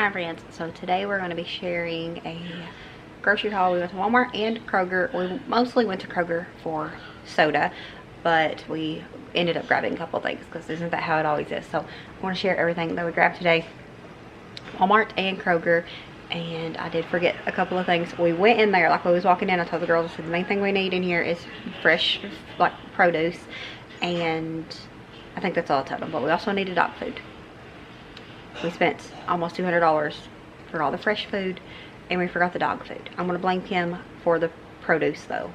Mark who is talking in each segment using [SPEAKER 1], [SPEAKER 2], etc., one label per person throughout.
[SPEAKER 1] Hi friends, so today we're going to be sharing a grocery haul. We went to Walmart and Kroger. We mostly went to Kroger for soda, but we ended up grabbing a couple things because isn't that how it always is. So I want to share everything that we grabbed today, Walmart and Kroger. And I did forget a couple of things. We went in there, like when we was walking in, I told the girls, I said the main thing we need in here is fresh like produce, and I think that's all I told them, but we also needed dog food. We spent almost $200 for all the fresh food, and we forgot the dog food. I'm going to blame Kim for the produce though,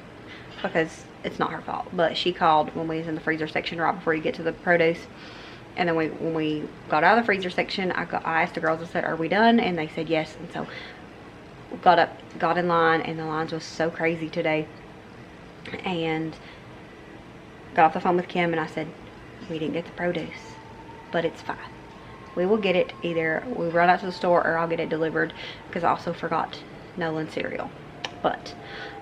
[SPEAKER 1] because it's not her fault. But she called when we was in the freezer section right before you get to the produce. And then when we got out of the freezer section, I asked the girls, I said, are we done? And they said yes. And so we got in line, and the lines was so crazy today. And got off the phone with Kim, and I said, we didn't get the produce, but it's fine. We will get it. Either we run out to the store or I'll get it delivered, because I also forgot Nolan cereal. But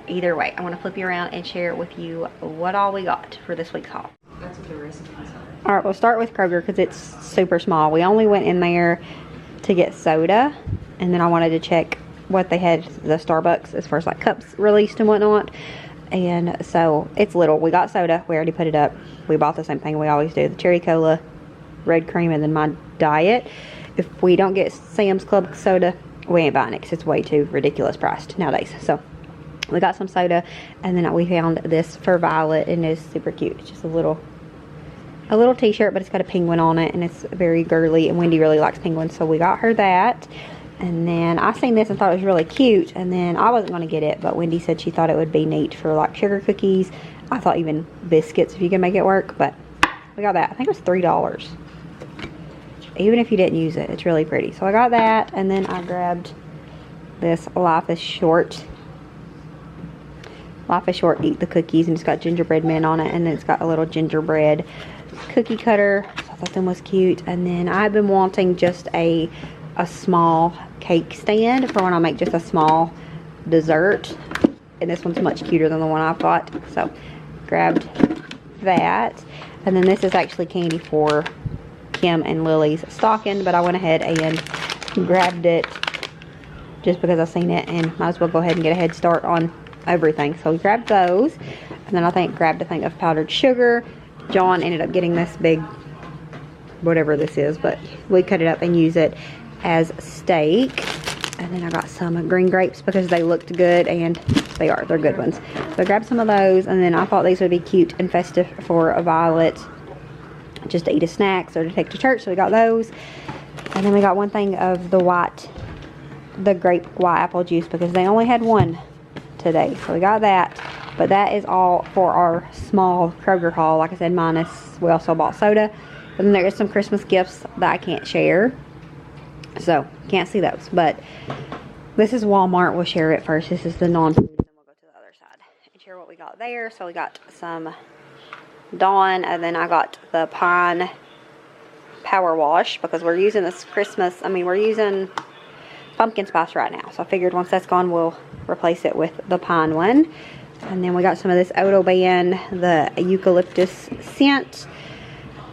[SPEAKER 1] either way, I want to flip you around and share with you what all we got for this week's haul.
[SPEAKER 2] That's what the recipes are.
[SPEAKER 1] Alright, we'll start with Kroger because it's super small. We only went in there to get soda, and then I wanted to check what they had, the Starbucks, as far as like cups released and whatnot. And so it's little. We got soda. We already put it up. We bought the same thing we always do, the cherry cola, red cream, and then my diet. If we don't get Sam's Club soda, we ain't buying it because it's way too ridiculous priced nowadays. So we got some soda, and then we found this for Violet, and it's super cute. It's just a little t-shirt, but it's got a penguin on it, and it's very girly, and Wendy really likes penguins, so we got her that. And then I seen this and thought it was really cute, and then I wasn't going to get it, but Wendy said she thought it would be neat for like sugar cookies. I thought even biscuits if you can make it work, but we got that. I think it was $3. Even if you didn't use it, it's really pretty. So I got that, and then I grabbed this Life is Short. Life is Short, eat the cookies, and it's got gingerbread men on it, and then it's got a little gingerbread cookie cutter. So I thought that was cute. And then I've been wanting just a small cake stand for when I make just a small dessert, and this one's much cuter than the one I've got, so grabbed that. And then this is actually candy for Kim and Lily's stocking, but I went ahead and grabbed it just because I seen it and might as well go ahead and get a head start on everything. So we grabbed those, and then I think grabbed a thing of powdered sugar. John ended up getting this big whatever this is, but we cut it up and use it as steak. And then I got some green grapes because they looked good, and they're good ones. So I grabbed some of those, and then I thought these would be cute and festive for a Violet, just to eat as snacks or to take to church, so we got those. And then we got one thing of the grape white apple juice because they only had one today, so we got that. But that is all for our small Kroger haul. Like I said, minus we also bought soda. And then there is some Christmas gifts that I can't share, so can't see those. But this is Walmart. We'll share it first. This is the non-food, and then we'll go to the other side and share what we got there. So we got some Dawn, and then I got the Pine Power Wash because we're using this Christmas, we're using pumpkin spice right now, so I figured once that's gone we'll replace it with the pine one. And then we got some of this ℏ𝕠𝕝𝕚𝕚, the eucalyptus scent.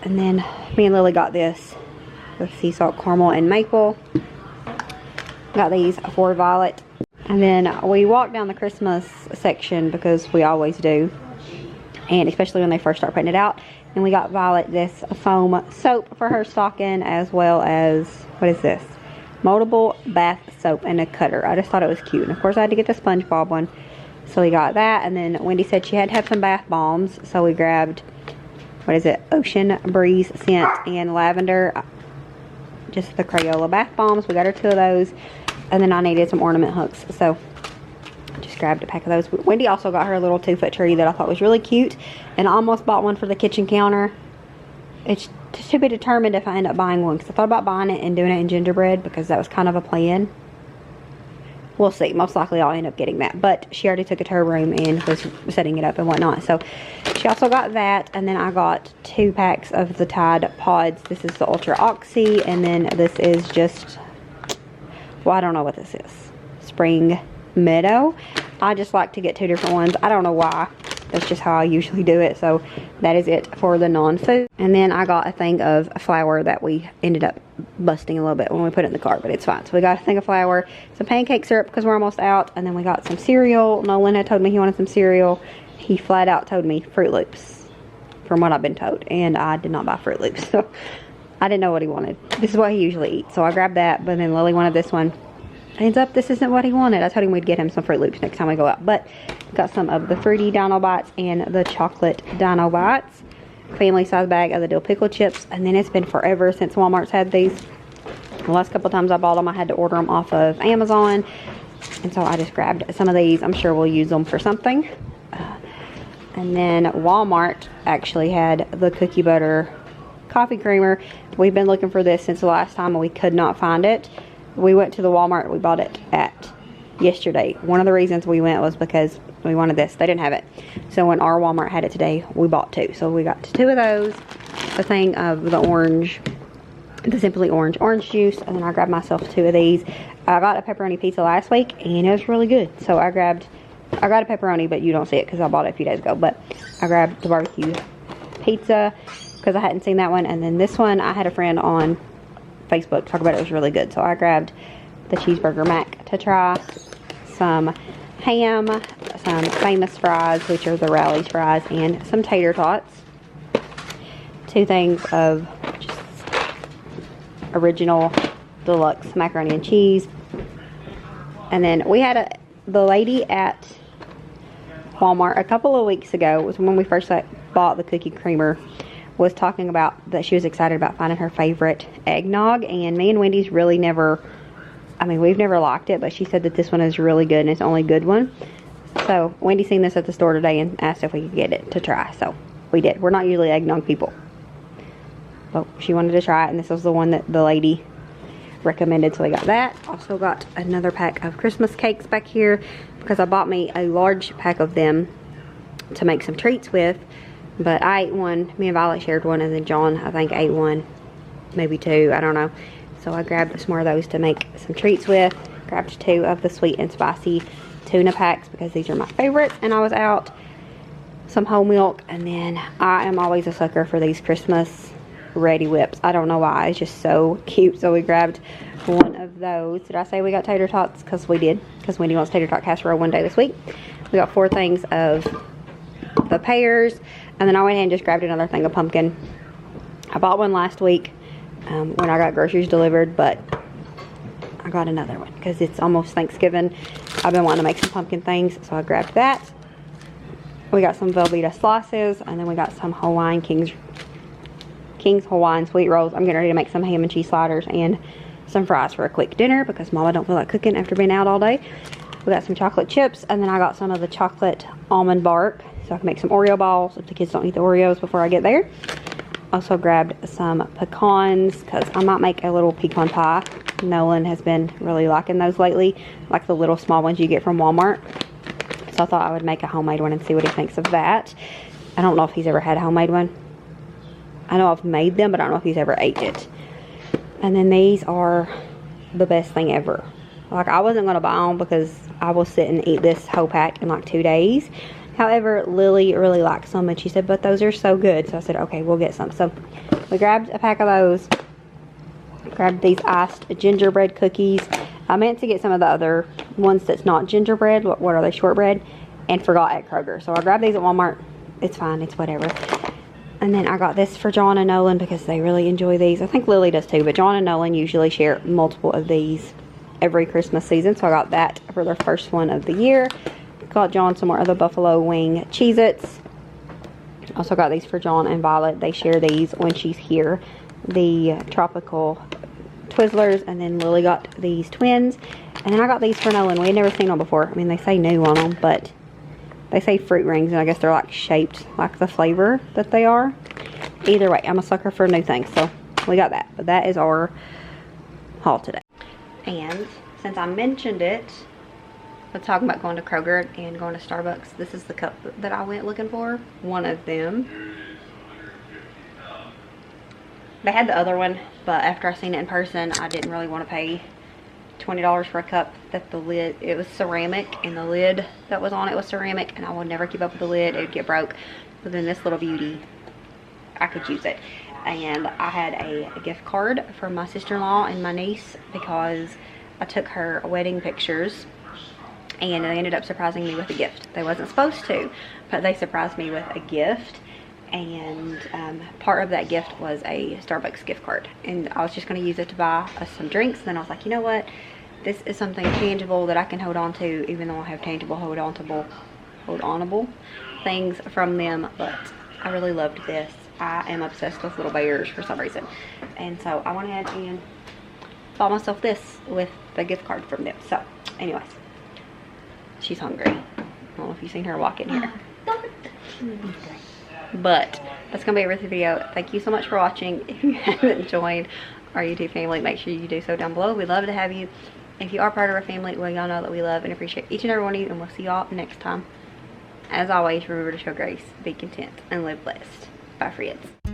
[SPEAKER 1] And then me and Lily got this, the sea salt caramel and maple. Got these for Violet. And then we walked down the Christmas section because we always do, and especially when they first start putting it out. And we got Violet this foam soap for her stocking, as well as, what is this? Moldable bath soap and a cutter. I just thought it was cute. And of course I had to get the SpongeBob one, so we got that. And then Wendy said she had to have some bath bombs, so we grabbed, what is it? Ocean Breeze scent and lavender, just the Crayola bath bombs. We got her 2 of those. And then I needed some ornament hooks, so just grabbed a pack of those. Wendy also got her a little 2-foot tree that I thought was really cute, and I almost bought one for the kitchen counter. It's to be determined if I end up buying one, because I thought about buying it and doing it in gingerbread because that was kind of a plan. We'll see. Most likely I'll end up getting that, but she already took it to her room and was setting it up and whatnot. So she also got that, and then I got 2 packs of the Tide Pods. This is the Ultra Oxy, and then this is just, well, I don't know what this is. Spring Meadow. I just like to get 2 different ones. I don't know why. That's just how I usually do it. So that is it for the non-food. And then I got a thing of flour that we ended up busting a little bit when we put it in the cart, but it's fine. So we got a thing of flour, some pancake syrup because we're almost out, and then we got some cereal. Nolan had told me he wanted some cereal. He flat out told me Fruit Loops, from what I've been told, and I did not buy Fruit Loops, so I didn't know what he wanted. This is what he usually eats, so I grabbed that, but then Lily wanted this one. Ends up this isn't what he wanted. I told him we'd get him some Fruit Loops next time we go out, but got some of the fruity Dino Bites and the chocolate Dino Bites. Family size bag of the dill pickle chips, and then it's been forever since Walmart's had these. The last couple times I bought them, I had to order them off of Amazon, and so I just grabbed some of these. I'm sure we'll use them for something. And then Walmart actually had the cookie butter coffee creamer. We've been looking for this since the last time and we could not find it. We went to the Walmart we bought it at yesterday. One of the reasons we went was because we wanted this. They didn't have it. So when our Walmart had it today, we bought 2. So we got 2 of those. The thing of the orange, the Simply Orange juice. And then I grabbed myself 2 of these. I got a pepperoni pizza last week and it was really good. So I got a pepperoni, but you don't see it because I bought it a few days ago. But I grabbed the barbecue pizza because I hadn't seen that one. And then this one, I had a friend on Facebook talk about it. It was really good. So I grabbed the cheeseburger mac to try, some ham, some famous fries, which are the Rally's fries, and some tater tots. 2 things of just original deluxe macaroni and cheese. And then we had the lady at Walmart a couple of weeks ago, was when we first bought the cookie creamer, was talking about that she was excited about finding her favorite eggnog, and me and Wendy's really never, I mean, we've never liked it, but she said that this one is really good and it's the only good one. So Wendy seen this at the store today and asked if we could get it to try, so we did. We're not usually eggnog people, but she wanted to try it, and this was the one that the lady recommended, so we got that. Also got another pack of Christmas cakes back here because I bought me a large pack of them to make some treats with. But I ate one, me and Violet shared one, and then John, I think, ate one, maybe 2, I don't know. So I grabbed some more of those to make some treats with. Grabbed 2 of the sweet and spicy tuna packs because these are my favorites. And I was out, some whole milk, and then I am always a sucker for these Christmas ready whips. I don't know why, it's just so cute. So we grabbed one of those. Did I say we got tater tots? Because we did, because Wendy wants tater tot casserole one day this week. We got 4 things of the pears. And then I went ahead and just grabbed another thing of pumpkin. I bought one last week when I got groceries delivered, but I got another one because it's almost Thanksgiving. I've been wanting to make some pumpkin things, so I grabbed that. We got some Velveeta slices, and then we got some King's Hawaiian sweet rolls. I'm getting ready to make some ham and cheese sliders and some fries for a quick dinner because Mama don't feel like cooking after being out all day. We got some chocolate chips, and then I got some of the chocolate almond bark, so I can make some Oreo balls if the kids don't eat the Oreos before I get there. Also grabbed some pecans because I might make a little pecan pie. Nolan has been really liking those lately, like the little small ones you get from Walmart. So I thought I would make a homemade one and see what he thinks of that. I don't know if he's ever had a homemade one. I know I've made them, but I don't know if he's ever ate it. And then these are the best thing ever. Like, I wasn't going to buy them because I will sit and eat this whole pack in like 2 days. However, Lily really likes them, and she said, but those are so good. So I said, okay, we'll get some. So we grabbed a pack of those. Grabbed these iced gingerbread cookies. I meant to get some of the other ones that's not gingerbread. What are they? Shortbread. And forgot at Kroger. So I grabbed these at Walmart. It's fine. It's whatever. And then I got this for John and Nolan because they really enjoy these. I think Lily does too, but John and Nolan usually share multiple of these every Christmas season. So I got that for their first one of the year. Got John some more of the buffalo wing Cheez-Its. Also got these for John and Violet. They share these when she's here. The tropical Twizzlers. And then Lily got these twins. And then I got these for Nolan. We had never seen them before. I mean, they say new on them, but they say fruit rings. And I guess they're like shaped like the flavor that they are. Either way, I'm a sucker for new things. So we got that. But that is our haul today. And since I mentioned it, let's talk about going to Kroger and going to Starbucks. This is the cup that I went looking for. One of them. They had the other one, but after I seen it in person, I didn't really want to pay $20 for a cup that the lid, it was ceramic, and the lid that was on it was ceramic, and I would never keep up with the lid. It would get broke. But then this little beauty, I could use it. And I had a gift card for my sister-in-law and my niece because I took her wedding pictures, and they ended up surprising me with a gift. They wasn't supposed to, but they surprised me with a gift. And part of that gift was a Starbucks gift card, and I was just going to use it to buy us some drinks. And then I was like, you know what, this is something tangible that I can hold on to, even though I have tangible hold onable things from them. But I really loved this. I am obsessed with little bears for some reason, and so I went ahead and bought myself this with the gift card from them. So anyways, she's hungry. I don't know if you've seen her walk in here. But that's gonna be it with the video. Thank you so much for watching. If you haven't joined our YouTube family, make sure you do so down below. We'd love to have you. If you are part of our family, well, y'all know that we love and appreciate each and every one of you, and we'll see y'all next time. As always, remember to show grace, be content, and live blessed. Bye, friends.